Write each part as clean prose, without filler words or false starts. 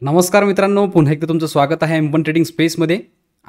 नमस्कार मित्रांनो, पुन्हा एकदा तुमचं स्वागत आहे M1 ट्रेडिंग स्पेसमध्ये.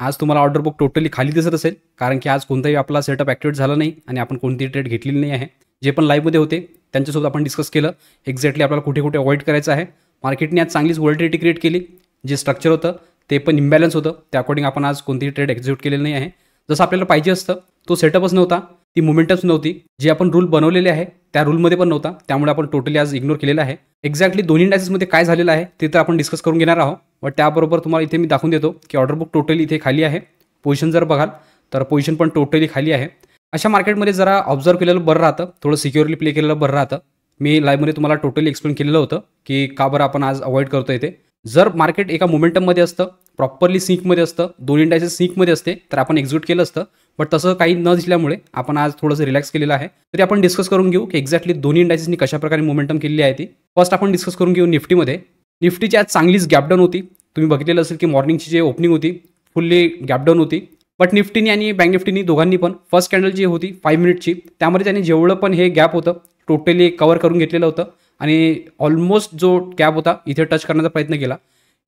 आज तुम्हाला ऑर्डर बुक टोटली खाली दिसत असेल, कारण की आज कोणताही आपला सेटअप ॲक्टिवेट झाला नाही आणि आपण कोणतीही ट्रेड घेतलेली नाही आहे. जे पण लाईव्हमध्ये होते त्यांच्यासोबत आपण डिस्कस केलं एक्झॅक्टली आपल्याला कुठे कुठे अवॉइड करायचं आहे. मार्केटने आज चांगलीच व्हॉलॅटिलिटी क्रिएट केली. जे स्ट्रक्चर होतं ते पण इम्बॅलन्स होतं, त्या अकॉर्डिंग आपण आज कोणतीही ट्रेड एक्झिक्यूट केलेली नाही आहे. जसं आपल्याला पाहिजे असतं तो सेटअपच नव्हता, ती मुवमेंटच नव्हती. जे आपण रूल बनवलेले आहे त्या रूलमध्ये पण नव्हता, त्यामुळे आपण टोटली आज इग्नोर केलेला आहे. एक्झॅक्टली दोन्ही इंडायसेसमध्ये काय झालेलं आहे ते तर आपण डिस्कस करून घेणार आहोत. बट त्याबरोबर तुम्हाला इथे मी दाखवून देतो की ऑर्डर बुक टोटली इथे खाली आहे. पोझिशन जर बघाल तर पोझिशन पण टोटली खाली आहे. अशा मार्केटमध्ये जरा ऑब्झर्व केलेलं बरं राहतं, थोडं सिक्युअरली प्ले केलेलं बरं राहतं. मी लाईव्हमध्ये तुम्हाला टोटली एक्सप्लेन केलेलं होतं की का बरं आपण आज अवॉइड करतो इथे. जर मार्केट एका मोमेंटममध्ये असतं, प्रॉपरली सिंकमध्ये असतं, दोन इंडायसेस सिंकमध्ये असते तर आपण एक्झिक्यूट केलं असतं. बट तसं काही न दिसल्यामुळे आपण आज थोडंसं रिलॅक्स केलेलं आहे. तरी आपण डिस्कस करून घेऊ की एक्झॅक्टली दोन्ही इंडायसेसनी कशाप्रकारे मोमेंटम केलेली आहे ती. फर्स्ट आपण डिस्कस करून घेऊ निफ्टीमध्ये. निफ्टीची आज चांगलीच गॅपडाऊन होती. तुम्ही बघितलेलं असेल की मॉर्निंगची जी ओपनिंग होती फुल्ली गॅपडाऊन होती. बट निफ्टीनी आणि बँक निफ्टीनी दोघांनी पण फर्स्ट कॅन्डल जी होती 5 मिनिटची त्यामध्ये त्यांनी जेवढं पण हे गॅप होतं टोटली कव्हर करून घेतलेलं होतं आणि ऑलमोस्ट जो गॅप होता इथे टच करण्याचा प्रयत्न केला.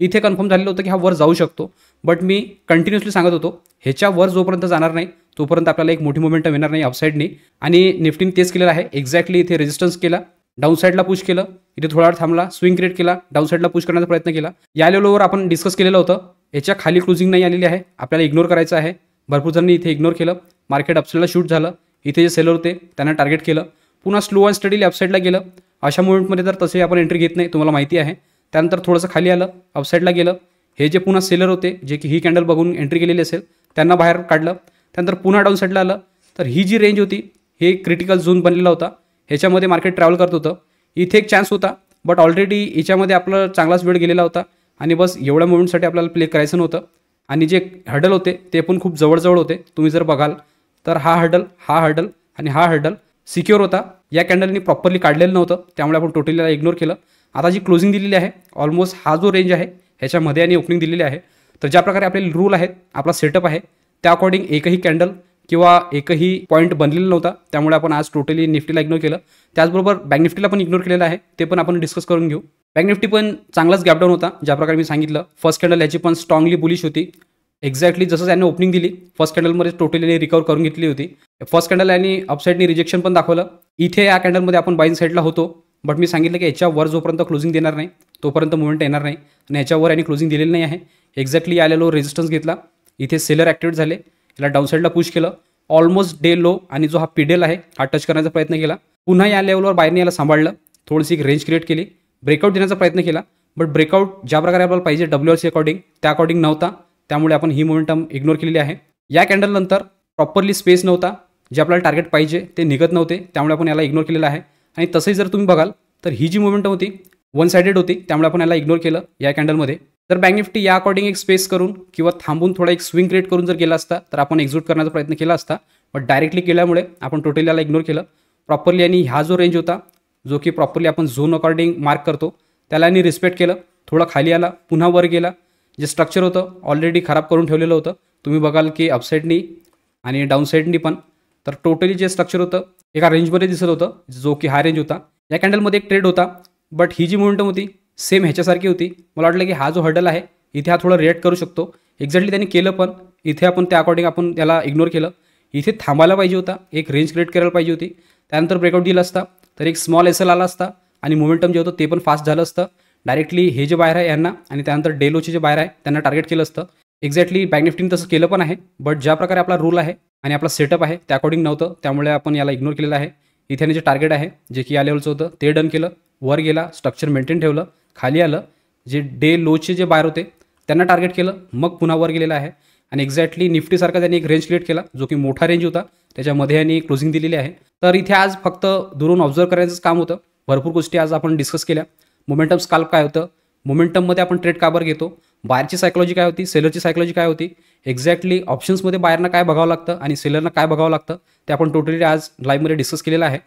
इथे कन्फर्म झालेलं होतं की हा वर जाऊ शकतो. बट मी कंटिन्युअसली सांगत होतो ह्याच्यावर जोपर्यंत जाणार नाही तोपर्यंत आपल्याला एक मोठी मोमेंटम येणार नाही अपसाईडनी. आणि निफ्टीने तेच केलेलं आहे. एक्झॅक्टली इथे रेजिस्टन्स केला, डाऊन साईडला पुश केलं, इथे थोडा वेळ थांबला, स्विंग क्रिएट केला, डाऊन साईडला पुश करण्याचा प्रयत्न केला. या लेवलवर आपण डिस्कस केलेलं होतं. याच्या खाली क्लोजिंग नाही आलेली आहे, आपल्याला इग्नोर करायचं आहे. भरपूर जणांनी इथे इग्नोर केलं. मार्केट अपसाईडला शूट झालं. इथे जे सेलर होते त्यांना टार्गेट केलं, पुन्हा स्लो अँड स्टडीली अपसाईडला गेलं. अशा मुवमेंटमध्ये तर तसे आपण एंट्री घेत नाही, तुम्हाला माहिती आहे. त्यानंतर थोडंसं खाली आलं, अपसाईडला गेलं. हे जे पुन्हा सेलर होते जे की ही कॅन्डल बघून एंट्री केलेली असेल त्यांना बाहेर काढलं. त्यानंतर पुन्हा डाऊन साईडला आलं. तर ही जी रेंज होती हे क्रिटिकल झोन बनलेला होता, ह्याच्यामध्ये मार्केट ट्रॅव्हल करत होतं. इथे एक चान्स होता बट ऑलरेडी याच्यामध्ये आपला चांगलाच वेळ गेलेला होता आणि बस एवढ्या मोमेंटसाठी आपल्याला प्ले करायचं नव्हतं. आणि जे हर्डल होते ते पण खूप जवळजवळ होते. तुम्ही जर बघाल तर हा हर्डल आणि हा हर्डल सिक्युअर होता. या कॅन्डलनी प्रॉपरली काढलेलं नव्हतं, त्यामुळे आपण टोटलीला इग्नोर केलं. आता जी क्लोजिंग दिलेली आहे ऑलमोस्ट हा जो रेंज आहे ह्याच्यामध्ये आणि ओपनिंग दिलेली आहे. तर ज्या प्रकारे आपले रूल आहेत, आपला सेटअप आहे त्या अकॉर्डिंग एकही कॅन्डल किंवा एकही पॉईंट बनलेला नव्हता, त्यामुळे आपण आज टोटली निफ्टीला इग्नोर केलं. त्याचबरोबर बँक निफ्टीला पण इग्नोर केलेलं आहे, ते पण आपण डिस्कस करून घेऊ. बँक निफ्टी पण चांगलाच गॅपडाऊन होता. ज्या प्रकारे मी सांगितलं फर्स्ट कॅन्डल याची पण स्ट्रॉंगली बुलिश होती. एक्झॅक्टली जसं त्यांनी ओपनिंग दिली फर्स्ट कॅन्डलमध्ये टोटली रिकवर करून घेतली होती. फर्स्ट कॅन्डल यांनी अपसाईडनी रिजेक्शन पण दाखवलं. इथे या कॅन्डलमध्ये आपण बाईंग साईडला होतो, बट मी सांगितलं की याच्यावर जोपर्यंत क्लोजिंग देणार नाही तोपर्यंत मुवमेंट येणार नाही आणि याच्यावर यांनी क्लोजिंग दिलेली नाही आहे. एक्झॅक्टली आलेलो रेजिस्टन्स घेतला, इथे सेलर ॲक्टिवेट झाले, याला डाऊन साईडला पुश केलं. ऑलमोस्ट डे लो आणि जो हा पीडेल आहे हा टच करण्याचा प्रयत्न केला. पुन्हा या लेवलवर बायरने याला सांभाळलं, थोडीशी एक रेंज क्रिएट केली, ब्रेकआउट देण्याचा प्रयत्न केला. बट ब्रेकआउट ज्या प्रकारे आपल्याला पाहिजे WRC अकॉर्डिंग त्या अकॉर्डिंग नव्हता, त्यामुळे आपण ही मोमेंटम इग्नोर केलेली आहे. या कॅन्डलनंतर प्रॉपरली स्पेस नव्हता, जे आपल्याला टार्गेट पाहिजे ते निघत नव्हते, त्यामुळे आपण याला इग्नोर केलेलं आहे. आणि तसंही जर तुम्ही बघाल तर ही जी मोमेंटम होती वन साइडेड होती, त्यामुळे आपण याला इग्नोर केलं या कॅन्डलमध्ये. तर बँक निफ्टी या अकॉर्डिंग एक स्पेस करून किंवा थांबून थोडा एक स्विंग क्रिएट करून जर गेला असता तर आपण एक्झिक्यूट करण्याचा प्रयत्न केला असता. बट डायरेक्टली केल्यामुळे आपण टोटली याला इग्नोर केलं प्रॉपरली. आणि हा जो रेंज होता जो की प्रॉपरली आपण झोन अकॉर्डिंग मार्क करतो त्याला यांनी रिस्पेक्ट केलं. थोडा खाली आला, पुन्हा वर गेला. जे स्ट्रक्चर होतं ऑलरेडी खराब करून ठेवलेलं होतं. तुम्ही बघाल की अपसाईडनी आणि डाऊन साईडनी पण. तर टोटली जे स्ट्रक्चर होतं एका रेंजमध्ये दिसत होतं, जो की हा रेंज होता. या कॅन्डलमध्ये एक ट्रेड होता, बट ही जी मोमेंटम होती सेम ह्याच्यासारखी होती. मला वाटलं की हा जो हर्डल आहे इथे हा थोडा रिॲक्ट करू शकतो. एक्झॅक्टली त्यांनी केलं, पण इथे आपण त्या अकॉर्डिंग आपण त्याला इग्नोर केलं. इथे थांबायला पाहिजे होता, एक रेंज क्रिएट करायला पाहिजे होती. त्यानंतर ब्रेकआउट दिला असता तर एक स्मॉल SL आला असता आणि मोमेंटम जे होतं ते पण फास्ट झालं असतं. डायरेक्टली हे जे बाहेर आहे यांना आणि त्यानंतर डेलोचे जे बाहेर आहे त्यांना टार्गेट केलं असतं. एक्झॅक्टली बँक निफ्टीने तसं केलं पण आहे, बट ज्या प्रकारे आपला रूल आहे आणि आपला सेटअप आहे त्या अकॉर्डिंग नव्हतं, त्यामुळे आपण याला इग्नोर केलेलं आहे. इथे जे टार्गेट आहे जे की या लेवलचं होतं ते डन केलं, वर गेला, स्ट्रक्चर मेंटेन ठेवलं, खाली आलं, जे डे लोचे जे बाहेर होते त्यांना टार्गेट केलं, मग पुन्हा वर गेलेलं आहे. आणि एक्झॅक्टली निफ्टीसारखा त्यांनी एक रेंज क्रिएट केला जो की मोठा रेंज होता, त्याच्यामध्ये यांनी क्लोजिंग दिलेली आहे. तर इथे आज फक्त दुरून ऑब्झर्व करायचंच काम होतं. भरपूर गोष्टी आज आपण डिस्कस केल्या. मोमेंटम स्काल्प काय होतं, मोमेंटममध्ये आपण ट्रेड का बरं घेतो, बायरची सायकॉलॉजी काय होती, सेलरची सायकॉलॉजी काय होती, एक्झॅक्टली ऑप्शन्समध्ये बायरना काय बघावं लागतं आणि सेलरना काय बघावं लागतं ते आपण टोटली आज लाईव्हमध्ये डिस्कस केलेलं आहे.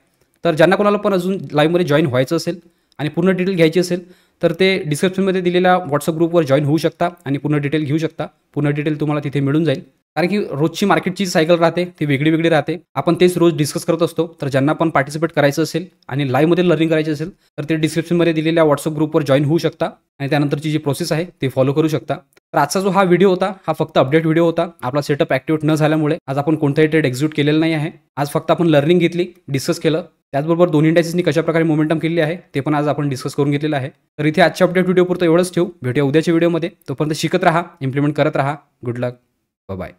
तर ज्यांना कोणाला पण अजून लाईव्हमध्ये जॉईन व्हायचं असेल आणि पूर्ण डिटेल घ्यायची असेल तर ते डिस्क्रिप्शनमध्ये दिलेल्या व्हॉट्सअप ग्रुपवर जॉईन होऊ शकता आणि पूर्ण डिटेल घेऊ शकता. पूर्ण डिटेल तुम्हाला तिथे मिळून जाईल. कारण की रोजची मार्केटची सायकल राहते ती वेगळी वेगळी राहते. आपण तेच रोज डिस्कस करत असतो. तर ज्यांना पण पार्टिसिपेट करायचं असेल आणि लाईव्हमध्ये लर्निंग करायची असेल तर ते डिस्क्रिप्शनमध्ये दिलेल्या व्हॉट्सअप ग्रुपवर जॉईन होऊ शकता आणि त्यानंतरची जी प्रोसेस आहे ते फॉलो करू शकता. तर आजचा जो हा व्हिडिओ होता हा फक्त अपडेट व्हिडिओ होता. आपला सेटअप ॲक्टिव्हेट न झाल्यामुळे आज आपण कोणताही ट्रेड एक्झिक्यूट केलेलं नाही आहे. आज फक्त आपण लर्निंग घेतली, डिस्कस केलं. त्याचबरोबर दोन्ही इंडायसेसनी कशाप्रकारे मोमेंटम केलेली आहे ते पण आज आपण डिस्कस करून घेतलेलं आहे. तर इथे आजच्या अपडेट व्हिडिओपुरतं एवढंच ठेवू. भेटूया उद्याच्या व्हिडिओमध्ये. तोपर्यंत शिकत राहा, इम्प्लिमेंट करत राहा. गुड लक. बाय.